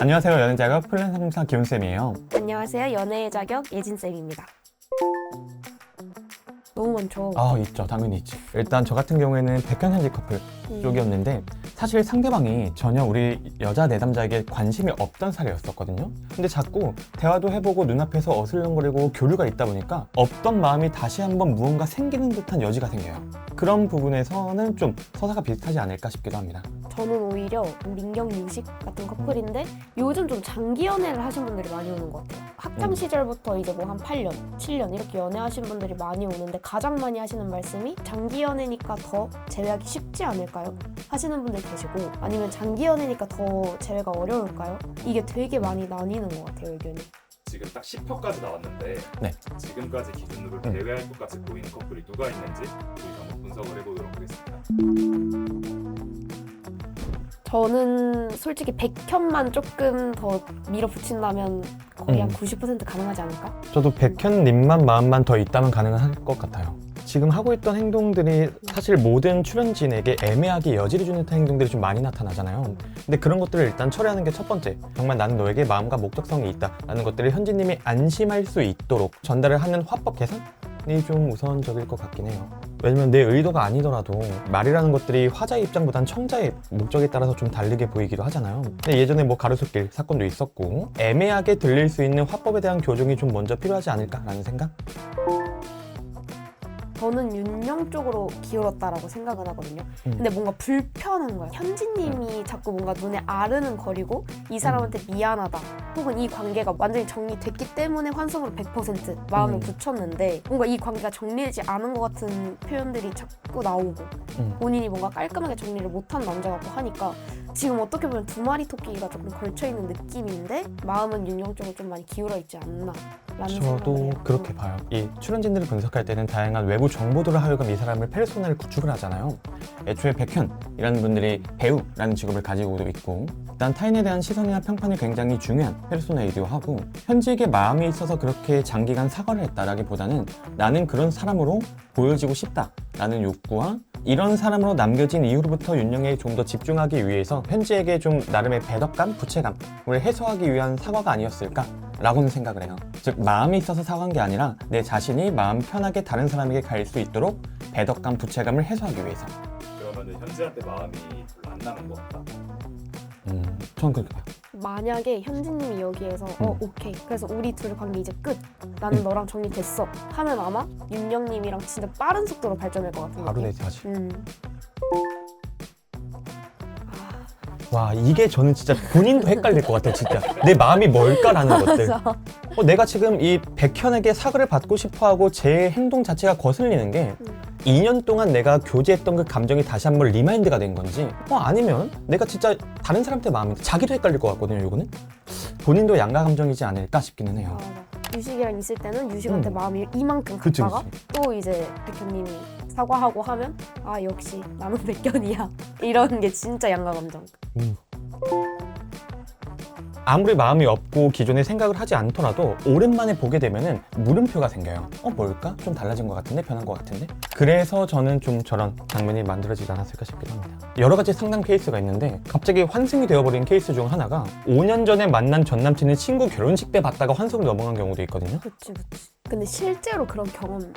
안녕하세요. 연애 자격 프리랜서 상사 기훈쌤이에요. 안녕하세요. 연애의 자격 예진쌤입니다. 너무 많죠? 있죠. 당연히 있지. 일단 저 같은 경우에는 백현현지 커플 쪽이었는데 사실 상대방이 전혀 우리 여자 내담자에게 관심이 없던 사례였었거든요. 근데 자꾸 대화도 해보고 눈앞에서 어슬렁거리고 교류가 있다 보니까 없던 마음이 다시 한번 무언가 생기는 듯한 여지가 생겨요. 그런 부분에서는 좀 서사가 비슷하지 않을까 싶기도 합니다. 저는 오히려 민경 유식 같은 커플인데 요즘 좀 장기 연애를 하신 분들이 많이 오는 것 같아요. 학창 시절부터 이제 뭐 한 8년, 7년 이렇게 연애하신 분들이 많이 오는데 가장 많이 하시는 말씀이 장기 연애니까 더 재회하기 쉽지 않을까요? 하시는 분들 계시고 아니면 장기 연애니까 더 재회가 어려울까요? 이게 되게 많이 나뉘는 것 같아요, 의견이. 지금 딱 10표까지 나왔는데 네. 지금까지 기준으로 제외할 것 같이 보이는 커플이 누가 있는지 우리 한번 분석을 해보도록 하겠습니다. 저는 솔직히 백현만 조금 더 밀어붙인다면 거의 한 90% 가능하지 않을까? 저도 백현님만 마음만 더 있다면 가능할 것 같아요. 지금 하고 있던 행동들이 사실 모든 출연진에게 애매하게 여지를 주는 듯한 행동들이 좀 많이 나타나잖아요. 근데 그런 것들을 일단 처리하는 게 첫 번째. 정말 나는 너에게 마음과 목적성이 있다라는 것들을 현지님이 안심할 수 있도록 전달을 하는 화법 개선이 좀 우선적일 것 같긴 해요. 왜냐면 내 의도가 아니더라도 말이라는 것들이 화자의 입장보단 청자의 목적에 따라서 좀 다르게 보이기도 하잖아요. 근데 예전에 뭐 가로수길 사건도 있었고 애매하게 들릴 수 있는 화법에 대한 교정이 좀 먼저 필요하지 않을까라는 생각? 저는 윤영 쪽으로 기울었다라고 생각은 하거든요. 근데 뭔가 불편한 거야. 현지님이 자꾸 뭔가 눈에 아르는 거리고 이 사람한테 미안하다. 혹은 이 관계가 완전히 정리됐기 때문에 환승으로 100% 마음을 붙였는데 뭔가 이 관계가 정리되지 않은 것 같은 표현들이 자꾸 나오고 본인이 뭔가 깔끔하게 정리를 못한 남자 같고 하니까 지금 어떻게 보면 두 마리 토끼가 조금 걸쳐있는 느낌인데 마음은 윤영 쪽으로 좀 많이 기울어 있지 않나 라는 생각을 저도 해요. 그렇게 봐요. 이 출연진들을 분석할 때는 다양한 외부 정보들을 하여금 이 사람을 페르소나를 구축을 하잖아요. 애초에 백현이라는 분들이 배우라는 직업을 가지고도 있고 일단 타인에 대한 시선이나 평판이 굉장히 중요한 페르소나이기도 하고 현지에게 마음이 있어서 그렇게 장기간 사과를 했다라기보다는 나는 그런 사람으로 보여지고 싶다라는 욕구와 이런 사람으로 남겨진 이후로부터 윤영에게 좀 더 집중하기 위해서 현지에게 좀 나름의 배덕감, 부채감을 해소하기 위한 사과가 아니었을까? 라고는 생각을 해요. 즉 마음이 있어서 사과한 게 아니라 내 자신이 마음 편하게 다른 사람에게 갈 수 있도록 배덕감, 부채감을 해소하기 위해서. 그러면 현지한테 마음이 별로 안 남은 것 같다. 저는 그렇게 봐요. 만약에 현진님이 여기에서 오케이 그래서 우리 둘 관계 이제 끝 나는 너랑 정리됐어 하면 아마 윤영님이랑 진짜 빠른 속도로 발전할 것 같은 바로 느낌? 데이트하지. 음. 와 이게 저는 진짜 본인도 헷갈릴 것 같아요. 진짜 내 마음이 뭘까라는 것들. 내가 지금 이 백현에게 사과를 받고 싶어하고 제 행동 자체가 거슬리는 게 2년 동안 내가 교제했던 그 감정이 다시 한번 리마인드가 된 건지 아니면 내가 진짜 다른 사람한테 마음이 자기도 헷갈릴 것 같거든요. 이거는 본인도 양가 감정이지 않을까 싶기는 해요. 유식이랑 있을 때는 유식한테 마음이 이만큼 그치, 갔다가 그치. 또 이제 백현님이 사과하고 하면 아 역시 나는 백현이야 이런 게 진짜 양가 감정. 아무리 마음이 없고 기존에 생각을 하지 않더라도 오랜만에 보게 되면은 물음표가 생겨요. 뭘까? 좀 달라진 것 같은데? 변한 것 같은데? 그래서 저는 좀 저런 장면이 만들어지지 않았을까 싶기도 합니다. 여러 가지 상담 케이스가 있는데 갑자기 환승이 되어버린 케이스 중 하나가 5년 전에 만난 전 남친의 친구 결혼식 때 봤다가 환승으로 넘어간 경우도 있거든요. 그치. 근데 실제로 그런 경험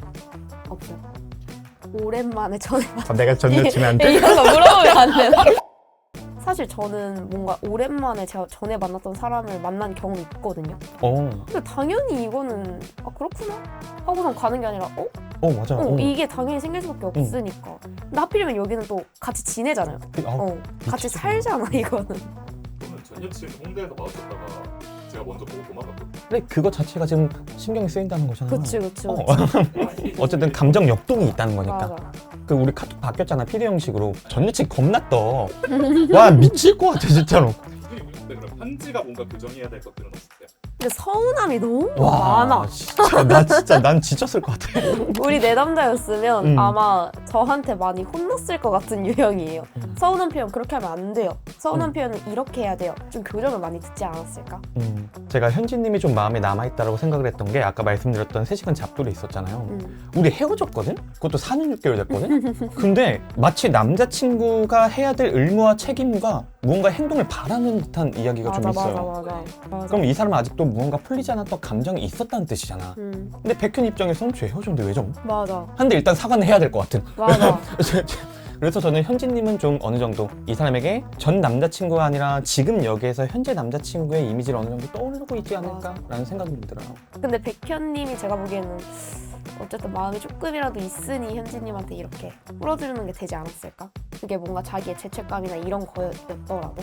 없어요. 오랜만에 전에 내가 전 여친한테? 이런 거 물어보면 안 되나? 사실 저는 뭔가 오랜만에 제가 전에 만났던 사람을 만난 경험이 있거든요. 근데 당연히 이거는 그렇구나 하고선 가는 게 아니라 맞아. 이게 당연히 생길 수밖에 없으니까. 근데 하필이면 여기는 또 같이 지내잖아요. 같이 살잖아 이거는. 저는 전 여친 홍대에서 마주쳤다가 제가 먼저 보고 도망갔거든요. 근데 그거 자체가 지금 신경이 쓰인다는 거잖아요. 그치. 어쨌든 감정 역동이 있다는 거니까. 맞아. 그 우리 카톡 바뀌었잖아. PD 형식으로. 전 여친 겁나 떠. 와 미칠 것 같아 진짜로. 근데 그럼 현지가 뭔가 교정해야 될 것들은 없을까요? 근데 서운함이 너무 와, 많아. 진짜 난 지쳤을 것 같아. 우리 내 남자였으면 음. 아마 저한테 많이 혼났을 것 같은 유형이에요. 서운한 표현 그렇게 하면 안 돼요. 서운한 표현은 이렇게 해야 돼요. 좀 교정을 많이 듣지 않았을까? 제가 현진님이 좀 마음에 남아있다고 생각을 했던 게 아까 말씀드렸던 3시간 잡돌이 있었잖아요. 우리 헤어졌거든? 그것도 4년 6개월 됐거든? 근데 마치 남자친구가 해야 될 의무와 책임과 무언가 행동을 바라는 듯한 이야기가 좀 있어요. 맞아. 그럼 이 사람은 아직도 무언가 풀리지 않았던 감정이 있었다는 뜻이잖아. 근데 백현 입장에서는 쟤 헤어졌는데 왜 저럼? 맞아. 근데 일단 사과는 해야 될 것 같은. 맞아. 그래서 저는 현진님은 좀 어느 정도 이 사람에게 전 남자친구가 아니라 지금 여기에서 현재 남자친구의 이미지를 어느 정도 떠오르고 있지 않을까라는 생각이 들어요. 근데 백현님이 제가 보기에는 어쨌든 마음이 조금이라도 있으니 현진님한테 이렇게 풀어주는 게 되지 않았을까? 그게 뭔가 자기의 죄책감이나 이런 거였더라도.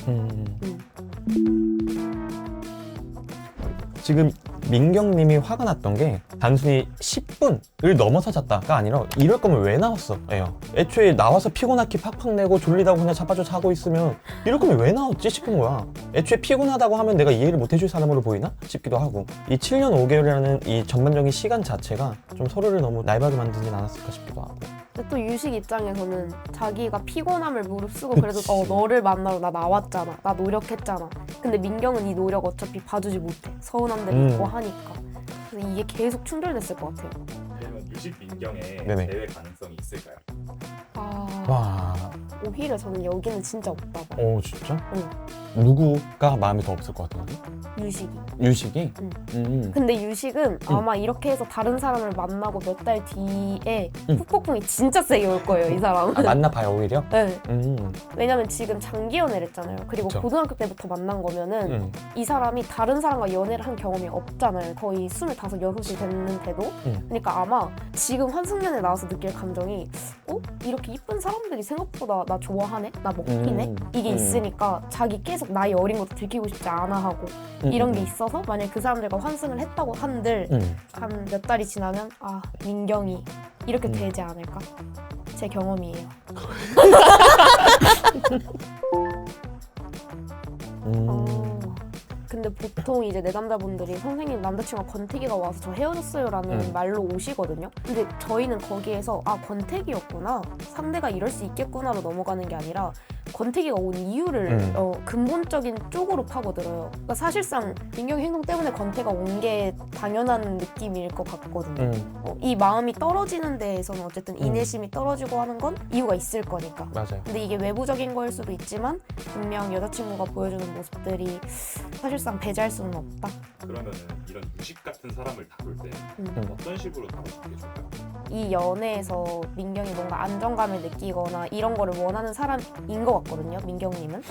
지금 민경님이 화가 났던 게 단순히 10분을 넘어서 잤다가 아니라 이럴 거면 왜 나왔어? 예요. 애초에 나와서 피곤하기 팍팍 내고 졸리다고 그냥 자빠져 자고 있으면 이럴 거면 왜 나왔지 싶은 거야. 애초에 피곤하다고 하면 내가 이해를 못 해줄 사람으로 보이나? 싶기도 하고 이 7년 5개월이라는 이 전반적인 시간 자체가 좀 서로를 너무 날박이 만들진 않았을까 싶기도 하고. 근데 또 유식 입장에서는 자기가 피곤함을 무릅쓰고 그래도 그치. 너를 만나러 나 나왔잖아. 나 노력했잖아. 근데 민경은 이 노력 어차피 봐주지 못해. 서운한 데도 있고 하니까. 그래서 이게 계속 충돌됐을 것 같아요. 그러면 유식 민경의 네네. 대회 가능성이 있을까요? 와, 오히려 저는 여기는 진짜 없다 봐. 진짜? 응. 누구가 마음이 더 없을 것 같아요? 유식이. 유식이? 근데 유식은 아마 이렇게 해서 다른 사람을 만나고 몇 달 뒤에 후폭풍이 진짜 세게 올 거예요, 이 사람은. 만나봐요 오히려? 네. 왜냐면 장기 장기 연애를 했잖아요. 그리고 그쵸. 고등학교 때부터 만난 거면은 이 사람이 다른 사람과 연애를 한 경험이 없잖아요. 거의 25, 6이 됐는데도. 그러니까 아마 지금 환승연애 나와서 느낄 감정이 이렇게 이쁜 사람들이 생각보다 나 좋아하네? 나 먹히네? 이게 있으니까 자기 계속 나이 어린 것도 들키고 싶지 않아 하고 이런 게 있어서 만약에 그 사람들과 환승을 했다고 한들 한 몇 달이 지나면 민경이 이렇게 되지 않을까? 제 경험이에요. 근데 보통 이제 내담자분들이 선생님 남자친구가 권태기가 와서 저 헤어졌어요라는 말로 오시거든요. 근데 저희는 거기에서 권태기였구나, 상대가 이럴 수 있겠구나로 넘어가는 게 아니라 권태기가 온 이유를 근본적인 쪽으로 파고들어요. 그러니까 사실상 민경의 행동 때문에 권태가 온 게 당연한 느낌일 것 같거든요. 이 마음이 떨어지는 데에서는 어쨌든 인내심이 떨어지고 하는 건 이유가 있을 거니까. 맞아요. 근데 이게 외부적인 거일 수도 있지만 분명 여자친구가 보여주는 모습들이 사실상 배제할 수는 없다. 그러면은 이런 유식 같은 사람을 다룰 때 어떤 식으로 다루는 게 좋을까요? 이 연애에서 민경이 뭔가 안정감을 느끼거나 이런 거를 원하는 사람인 것 같거든요, 민경님은.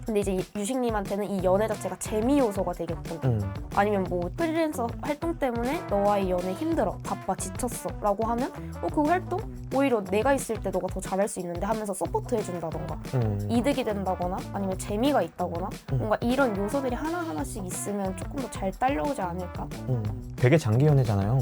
근데 이제 유식님한테는 이 연애 자체가 재미 요소가 되게끔 아니면 뭐 프리랜서 활동 때문에 너와의 연애 힘들어, 바빠, 지쳤어 라고 하면 그 활동? 오히려 내가 있을 때 너가 더 잘할 수 있는데 하면서 서포트 해준다던가 이득이 된다거나 아니면 재미가 있다거나 뭔가 이런 요소들이 하나하나씩 있으면 조금 더 잘 딸려오지 않을까? 되게 장기 연애잖아요.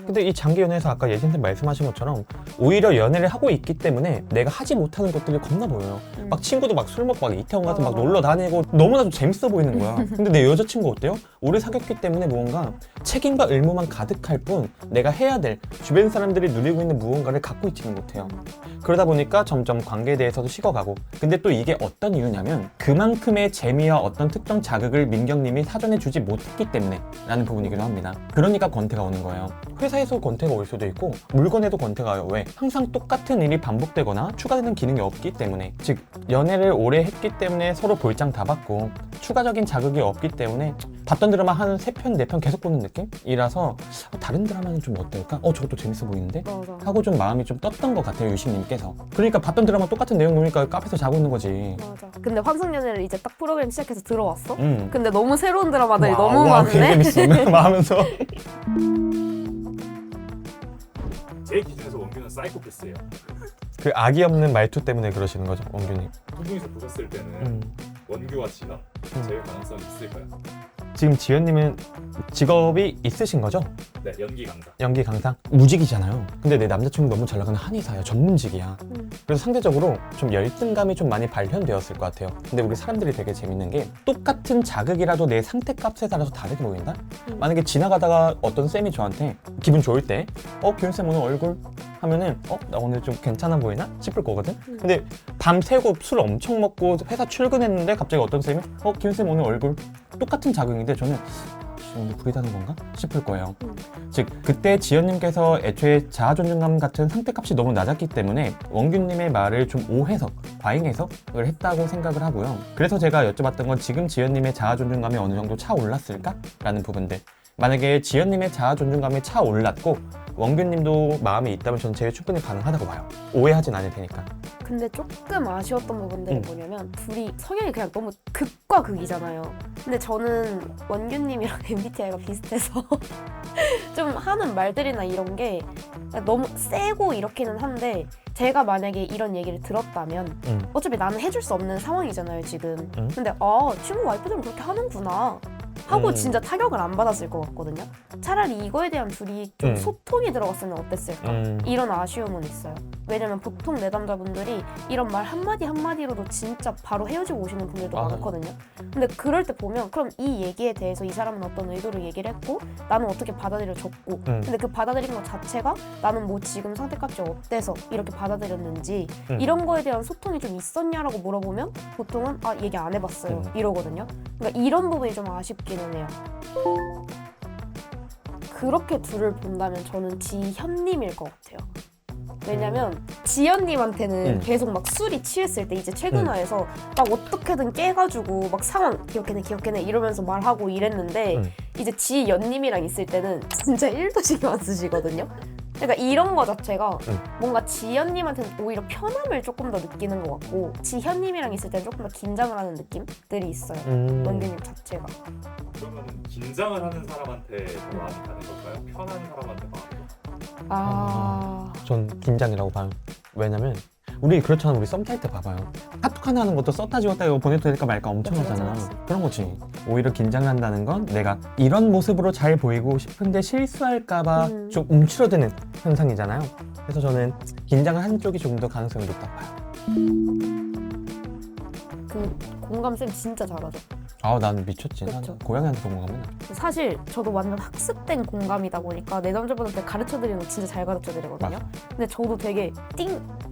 근데 이 장기 연애에서 아까 예진쌤 말씀하신 것처럼 오히려 연애를 하고 있기 때문에 내가 하지 못하는 것들이 겁나 보여요. 막 친구도 막 술 먹고 막 이태원 가서 막 놀러 다니고 너무나도 재밌어 보이는 거야. 근데 내 여자친구 어때요? 오래 사귀었기 때문에 무언가 책임과 의무만 가득할 뿐 내가 해야 될 주변 사람들이 누리고 있는 무언가를 갖고 있지는 못해요. 그러다 보니까 점점 관계에 대해서도 식어가고, 근데 또 이게 어떤 이유냐면 그만큼의 재미와 어떤 특정 자극을 민경님이 사전에 주지 못했기 때문에 라는 부분이기도 합니다. 그러니까 권태가 오는 거예요. 회사에서 권태가 올 수도 있고 물건에도 권태가 와요. 왜? 항상 똑같은 일이 반복되거나 추가되는 기능이 없기 때문에, 즉 연애를 오래 했기 때문에 서로 볼장 다 받고 추가적인 자극이 없기 때문에 봤던 드라마 한 3편, 4편 계속 보는 느낌이라서 다른 드라마는 좀 어떨까? 저것도 재밌어 보이는데? 맞아. 하고 좀 마음이 좀 떴던 것 같아요, 유식님께서. 그러니까 봤던 드라마 똑같은 내용 보니까 카페에서 자고 있는 거지. 맞아. 근데 환승연애를 이제 딱 프로그램 시작해서 들어왔어? 응. 근데 너무 새로운 드라마들이 와, 너무 와, 많네? 재밌어. 하면서. 제 기준에서 원규는 사이코패스예요. 그 악이 없는 말투 때문에 그러시는 거죠, 원균님? 두 분이서 보셨을 때는 원규와 진아 제일 가능성이 있을까요? 지금 지연님은 직업이 있으신 거죠? 네, 연기 강사. 연기 강사? 무직이잖아요. 근데 내 남자친구 너무 잘 나가는 한의사야. 전문직이야. 그래서 상대적으로 좀 열등감이 좀 많이 발현되었을 것 같아요. 근데 우리 사람들이 되게 재밌는 게 똑같은 자극이라도 내 상태값에 따라서 다르게 보인다? 만약에 지나가다가 어떤 쌤이 저한테 기분 좋을 때 기훈쌤 오늘 얼굴 하면은 나 오늘 좀 괜찮아 보이나? 싶을 거거든? 근데 밤새고 술 엄청 먹고 회사 출근했는데 갑자기 어떤 쌤이 기훈쌤 오늘 얼굴 똑같은 자극인데 저는 오늘 구리다는 건가? 싶을 거예요. 즉 그때 지연님께서 애초에 자아존중감 같은 상태값이 너무 낮았기 때문에 원균님의 말을 좀 오해석, 과잉해석을 했다고 생각을 하고요. 그래서 제가 여쭤봤던 건 지금 지연님의 자아존중감이 어느 정도 차올랐을까? 라는 부분들. 만약에 지연님의 자아존중감이 차올랐고 원균님도 마음이 있다면 저는 제일 충분히 가능하다고 봐요. 오해하진 않을 테니까. 근데 조금 아쉬웠던 부분들이 뭐냐면 둘이 성향이 그냥 너무 극과 극이잖아요. 근데 저는 원균님이랑 MBTI가 비슷해서 좀 하는 말들이나 이런 게 너무 세고 이렇기는 한데 제가 만약에 이런 얘기를 들었다면 어차피 나는 해줄 수 없는 상황이잖아요 지금. 근데 친구 와이프들은 그렇게 하는구나 하고 진짜 타격을 안 받았을 것 같거든요. 차라리 이거에 대한 둘이 좀 소통이 들어갔으면 어땠을까 이런 아쉬움은 있어요. 왜냐면 보통 내담자분들이 이런 말 한마디 한마디로도 진짜 바로 헤어지고 오시는 분들도 많거든요. 근데 그럴 때 보면 그럼 이 얘기에 대해서 이 사람은 어떤 의도로 얘기를 했고 나는 어떻게 받아들여줬고 근데 그 받아들인 것 자체가 나는 뭐 지금 상태값이 어때서 이렇게 받아들였는지 이런 거에 대한 소통이 좀 있었냐라고 물어보면 보통은 얘기 안 해봤어요 이러거든요. 그러니까 이런 부분이 좀 아쉽기는 해요. 그렇게 둘을 본다면 저는 지현님일 것 같아요. 왜냐면 지연님한테는 계속 막 술이 취했을 때 이제 최근화해서 막 어떻게든 깨가지고 막 상황 기억해내 이러면서 말하고 이랬는데 이제 지연님이랑 있을 때는 진짜 1도 신경 안 쓰시거든요. 그러니까 이런 거 자체가 뭔가 지연님한테는 오히려 편함을 조금 더 느끼는 것 같고 지현님이랑 있을 때는 조금 더 긴장을 하는 느낌들이 있어요. 원균님 자체가. 그러면 긴장을 하는 사람한테 더 마음이 가는 걸까요? 편한 사람한테 마음이 가는 전 긴장이라고 봐요. 왜냐면 우리 그렇잖아. 우리 썸 탈 때 봐봐요. 카톡 하나 하는 것도 썼다 지웠다 이거 보내도 될까 말까 엄청 하잖아. 그런 거지. 오히려 긴장을 한다는 건 내가 이런 모습으로 잘 보이고 싶은데 실수할까봐 좀 움츠러드는 현상이잖아요. 그래서 저는 긴장을 하는 쪽이 조금 더 가능성이 높다고 봐요. 그 공감쌤 진짜 잘하죠. 난 미쳤지. 난 고양이한테도 공감해. 사실 저도 완전 학습된 공감이다 보니까 내 남자분한테 가르쳐드리는 거 진짜 잘 가르쳐드리거든요. 근데 저도 되게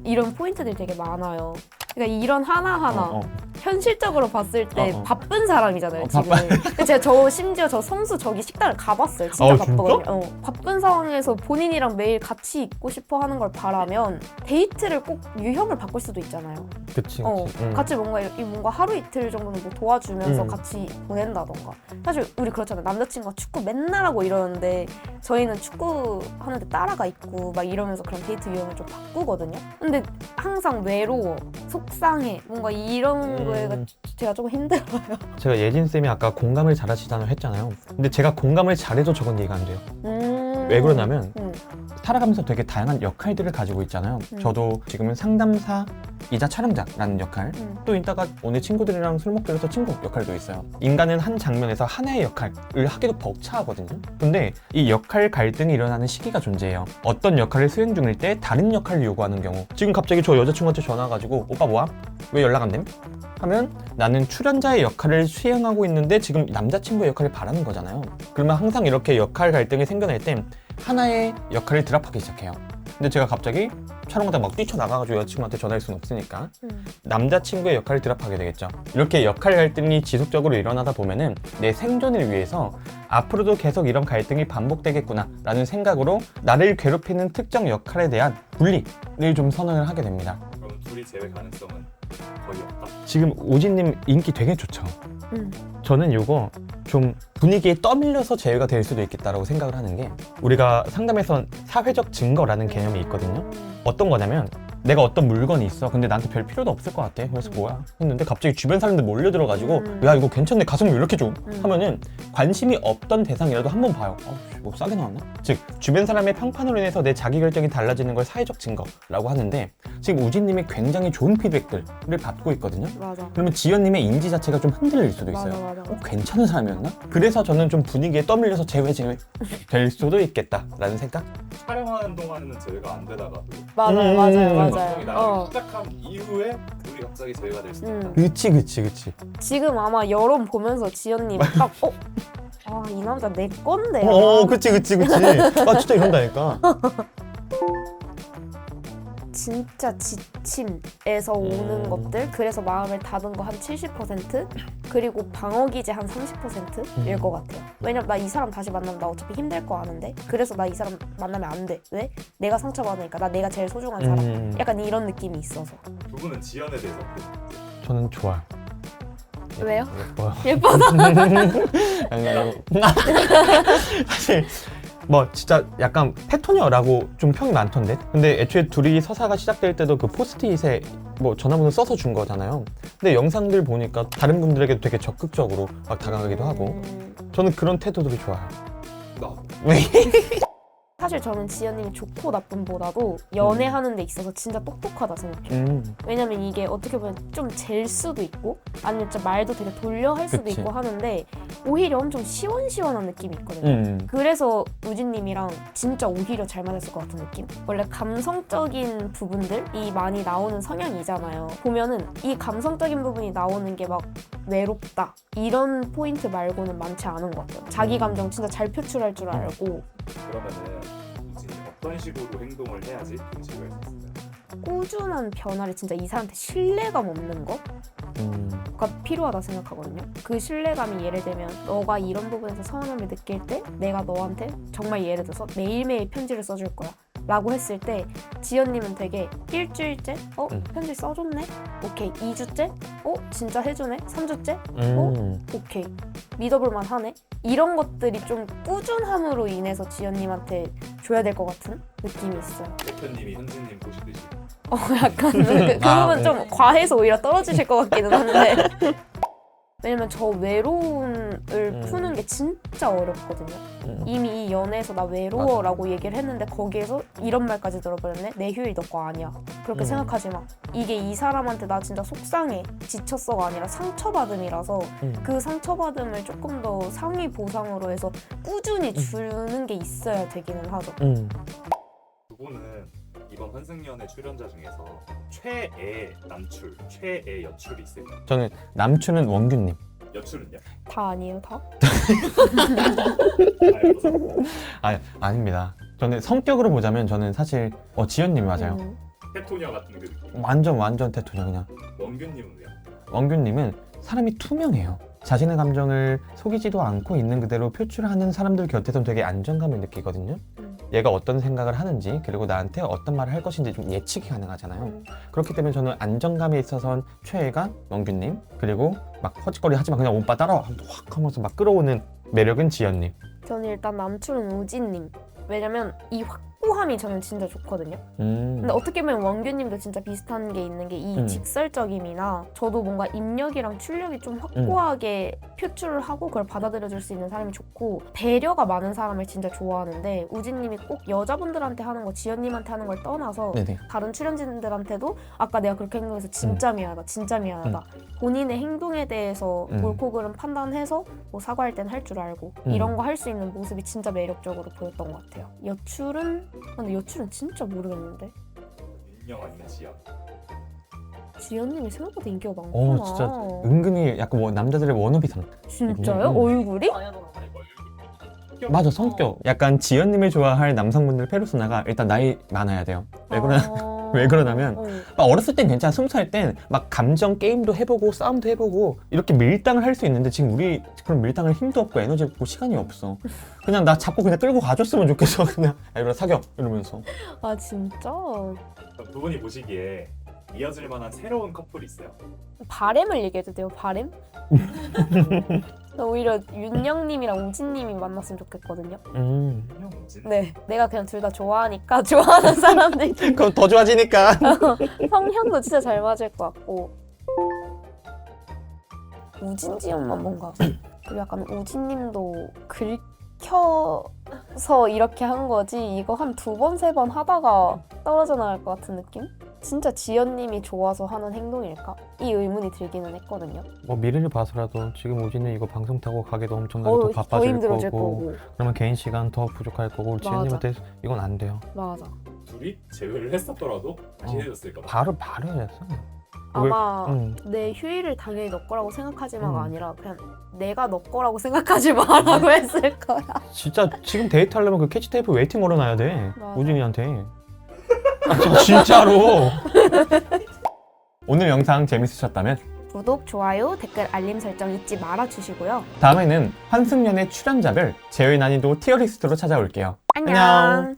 이런 포인트들이 되게 많아요. 그러니까 이런 하나하나 현실적으로 봤을 때 바쁜 사람이잖아요 지금. 근데 저 심지어 저 성수 저기 식당을 가봤어요. 진짜 바쁘거든요. 바쁜 상황에서 본인이랑 매일 같이 있고 싶어 하는 걸 바라면 데이트를 꼭 유형을 바꿀 수도 있잖아요. 그치. 같이 뭔가 하루 이틀 정도는 뭐 도와주면서 같이 보낸다던가. 사실 우리 그렇잖아요. 남자친구가 축구 맨날 하고 이러는데 저희는 축구 하는데 따라가 있고 막 이러면서 그런 데이트 유형을 좀 바꾸거든요. 근데 항상 외로워, 속상해, 뭔가 이런 거가 제가 조금 힘들어요. 제가 예진쌤이 아까 공감을 잘하시다고 했잖아요. 근데 제가 공감을 잘해도 저건 이해가 안 돼요. 왜 그러냐면 살아가면서 되게 다양한 역할들을 가지고 있잖아요. 저도 지금은 상담사이자 촬영자라는 역할, 또 이따가 오늘 친구들이랑 술 먹기로 해서 친구 역할도 있어요. 인간은 한 장면에서 하나의 역할을 하기도 벅차거든요. 근데 이 역할 갈등이 일어나는 시기가 존재해요. 어떤 역할을 수행 중일 때 다른 역할을 요구하는 경우, 지금 갑자기 저 여자친구한테 전화 와가지고 오빠 뭐야? 왜 연락 안 됨? 하면 나는 출연자의 역할을 수행하고 있는데 지금 남자친구의 역할을 바라는 거잖아요. 그러면 항상 이렇게 역할 갈등이 생겨날 때 하나의 역할을 드랍하기 시작해요. 근데 제가 갑자기 촬영하다 막 뛰쳐나가가지고 여자친구한테 전화할 수는 없으니까 남자친구의 역할을 드랍하게 되겠죠. 이렇게 역할 갈등이 지속적으로 일어나다 보면은 내 생존을 위해서 앞으로도 계속 이런 갈등이 반복되겠구나 라는 생각으로 나를 괴롭히는 특정 역할에 대한 분리를 좀 선언을 하게 됩니다. 그럼 둘이 제외 가능성은 거의 없다? 지금 오진님 인기 되게 좋죠. 저는 이거 좀 분위기에 떠밀려서 제외가 될 수도 있겠다라고 생각을 하는 게, 우리가 상담에선 사회적 증거라는 개념이 있거든요. 어떤 거냐면 내가 어떤 물건이 있어. 근데 나한테 별 필요도 없을 것 같아. 그래서 뭐야? 했는데 갑자기 주변 사람들 몰려들어가지고 야 이거 괜찮네. 가성비 왜 이렇게 좀? 하면은 관심이 없던 대상이라도 한번 봐요. 뭐 싸게 나왔나? 즉 주변 사람의 평판으로 인해서 내 자기결정이 달라지는 걸 사회적 증거라고 하는데 지금 우진님이 굉장히 좋은 피드백들을 받고 있거든요. 맞아. 그러면 지연님의 인지 자체가 좀 흔들릴 수도 있어요. 맞아. 괜찮은 사람이었나? 그래서 저는 좀 분위기에 떠밀려서 제외될 수도 있겠다라는 생각? 촬영하는 동안에는 제외가 안 되다가도 맞아요. 방송이 나가기 어. 시작한 이후에 둘이 갑자기 제외가 될 수 있다. 그치. 지금 아마 여론 보면서 지연님 딱 아, 이 남자 내 건데. 그치. 아, 진짜 이런다니까. 진짜 지침에서 오는 것들, 그래서 마음을 닫은 거 한 70%, 그리고 방어 기제 한 30%일 것 같아요. 왜냐면 나 이 사람 다시 만나면 나 어차피 힘들 거 아는데, 그래서 나 이 사람 만나면 안 돼. 왜? 내가 상처받으니까. 나 내가 제일 소중한 사람. 약간 이런 느낌이 있어서. 두 분은 지연에 대해서 어떻게 생각하세요? 저는 좋아요. 왜요? 예뻐요. 예뻐서? 사실 뭐 진짜 약간 패토녀라고 좀 평이 많던데, 근데 애초에 둘이 서사가 시작될 때도 그 포스트잇에 뭐 전화번호 써서 준 거잖아요. 근데 영상들 보니까 다른 분들에게도 되게 적극적으로 막 다가가기도 하고, 저는 그런 태도들이 좋아요. 나도. 사실 저는 지연님이 좋고 나쁨보다도 연애하는 데 있어서 진짜 똑똑하다 생각해요. 왜냐면 이게 어떻게 보면 좀 젤 수도 있고 아니면 진짜 말도 되게 돌려 할 수도 그치. 있고 하는데 오히려 엄청 시원시원한 느낌이 있거든요. 그래서 우진님이랑 진짜 오히려 잘 맞았을 것 같은 느낌? 원래 감성적인 부분들이 많이 나오는 성향이잖아요. 보면은 이 감성적인 부분이 나오는 게 막 외롭다 이런 포인트 말고는 많지 않은 것 같아요. 자기 감정 진짜 잘 표출할 줄 알고. 그러면은 우진이 어떤 식으로 행동을 해야지 둘이 제외할 수 있을까요? 꾸준한 변화를 진짜 이 사람한테 신뢰감 없는 거가 필요하다 생각하거든요. 그 신뢰감이 예를 들면 너가 이런 부분에서 서운함을 느낄 때 내가 너한테 정말 예를 들어서 매일매일 편지를 써줄 거야 라고 했을 때 지연님은 되게 일주일째? 편지 써줬네? 오케이. 2주째? 진짜 해주네? 3주째? 오케이. 믿어볼만 하네? 이런 것들이 좀 꾸준함으로 인해서 지연님한테 줘야 될 것 같은 느낌이 있어요. 대표님이 현진님 보시듯이 약간 그 부분 좀 과해서 오히려 떨어지실 것 같기는 한데 왜냐면 저 외로움을 푸는 게 진짜 어렵거든요. 이미 이 연애에서 나 외로워 라고 얘기를 했는데 거기에서 이런 말까지 들어버렸네. 내 휴일 너 거 아니야. 그렇게 생각하지 마. 이게 이 사람한테 나 진짜 속상해 지쳤어가 아니라 상처받음이라서 그 상처받음을 조금 더 상위 보상으로 해서 꾸준히 주는 게 있어야 되기는 하죠. 두 분은 이번 환승연애 출연자 중에서 최애 남출, 최애 여출이 있을까요? 저는 남추는 원균님. 여출은요? 다 아니에요 다? 아닙니다. 저는 성격으로 보자면 저는 사실 지연님이 맞아요. 페토니아 같은 그 느낌. 완전 태토녀 그냥. 원균님은 왜요? 원균님은 사람이 투명해요. 자신의 감정을 속이지도 않고 있는 그대로 표출하는 사람들 곁에선 되게 안정감을 느끼거든요. 얘가 어떤 생각을 하는지, 그리고 나한테 어떤 말을 할 것인지 좀 예측이 가능하잖아요. 그렇기 때문에 저는 안정감에 있어서는 최애가 원균님, 그리고 막 허짓거리 하지만 그냥 오빠 따라와 확 하면서 막 끌어오는 매력은 지연님. 저는 일단 남출은 우진님. 왜냐면 이 확고함이 저는 진짜 좋거든요. 근데 어떻게 보면 원규님도 진짜 비슷한 게 있는 게 이 직설적임이나 저도 뭔가 입력이랑 출력이 좀 확고하게 표출을 하고 그걸 받아들여줄 수 있는 사람이 좋고 배려가 많은 사람을 진짜 좋아하는데 우진님이 꼭 여자분들한테 하는 거 지연님한테 하는 걸 떠나서 네네. 다른 출연진들한테도 아까 내가 그렇게 행동해서 진짜 미안하다 진짜 미안하다 본인의 행동에 대해서 옳고 그름 판단해서 뭐 사과할 땐 할 줄 알고 이런 거 할 수 있는 모습이 진짜 매력적으로 보였던 것 같아요. 근데 여출은 진짜 모르겠는데 윤영 아니면 지연? 지연님이 생각보다 인기가 많구나. 진짜 은근히 약간 뭐 남자들의 워너비상. 진짜요? 얼굴이? 맞아, 성격. 약간 지연님을 좋아할 남성분들 페르소나가 일단 나이 많아야 돼요. 왜 그러냐면 막 어렸을 땐 괜찮아. 20살 땐 막 감정 게임도 해보고 싸움도 해보고 이렇게 밀당을 할 수 있는데 지금 우리 그런 밀당할 힘도 없고 에너지 없고 시간이 없어. 그냥 나 잡고 그냥 끌고 가줬으면 좋겠어. 그냥 이러다 사겨 이러면서. 아 진짜? 그럼 두 분이 보시기에 이어질 만한 새로운 커플이 있어요? 바램을 얘기해도 돼요? 바램? 오히려 윤영님이랑 우진님이 만났으면 좋겠거든요. 윤영, 우진? 네, 내가 그냥 둘 다 좋아하니까 좋아하는 사람들 그럼 더 좋아지니까. 성향도 진짜 잘 맞을 것 같고 우진지연만 뭔가 그리고 약간 우진님도 싶어서 이렇게 한 거지 이거 한 2번, 3번 하다가 떨어져 나갈 것 같은 느낌? 진짜 지연님이 좋아서 하는 행동일까? 이 의문이 들기는 했거든요. 뭐 미래를 봐서라도 지금 우진은 이거 방송 타고 가기도 엄청나게 더 더 바빠질 힘들어질 거고, 거고. 그러면 개인 시간 더 부족할 거고 맞아. 지연님한테 이건 안 돼요. 맞아. 둘이 제외를 했었더라도 다시 해줬을까 봐. 바로 해야겠어. 아마 응. 내 휴일을 당연히 너 거라고 생각하지마가 음. 아니라 그냥 내가 너 거라고 생각하지 마라고 했을 거야. 진짜 지금 데이트하려면 그 캐치 테이프 웨이팅 걸어놔야 돼. 맞아. 우진이한테. 진짜로. 오늘 영상 재밌으셨다면 구독, 좋아요, 댓글, 알림 설정 잊지 말아주시고요. 다음에는 환승연의 출연자별 제외 난이도 티어리스트로 찾아올게요. 안녕.